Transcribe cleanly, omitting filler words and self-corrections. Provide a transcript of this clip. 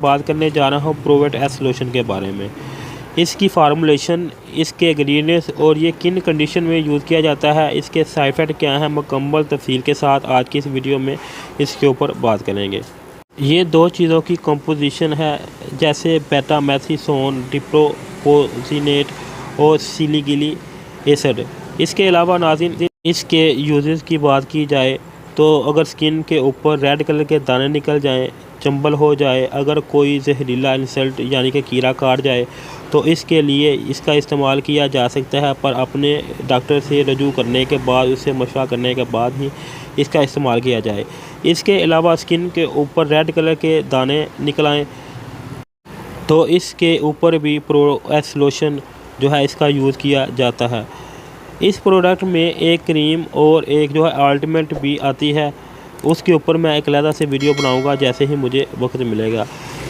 बात करने जा रहा हूँ प्रोवेट एस लोशन के बारे में। इसकी फार्मूलेशन, इसके इंग्रेडिएंट्स और ये किन कंडीशन में यूज़ किया जाता है, इसके साइड इफ़ेक्ट क्या हैं, मुकम्मल तफसील के साथ आज की इस वीडियो में इसके ऊपर बात करेंगे। ये दो चीज़ों की कंपोजिशन है, जैसे बेटामेथिसोन, डिप्रोपोजिनेट और सिलिसिलिक एसिड। इसके अलावा नाज़रीन, इसके यूजेस की बात की जाए तो अगर स्किन के ऊपर रेड कलर के दाने निकल जाएं, चंबल हो जाए, अगर कोई जहरीला इंसल्ट यानी कि कीड़ा काट जाए तो इसके लिए इसका इस्तेमाल किया जा सकता है, पर अपने डॉक्टर से रजू करने के बाद, उससे मशवरा करने के बाद ही इसका इस्तेमाल किया जाए। इसके अलावा स्किन के ऊपर रेड कलर के दाने निकल आएँ तो इसके ऊपर भी प्रो एस लोशन जो है इसका यूज़ किया जाता है। इस प्रोडक्ट में एक क्रीम और एक जो है अल्टीमेट भी आती है, उसके ऊपर मैं एक अलग से वीडियो बनाऊंगा जैसे ही मुझे वक्त मिलेगा।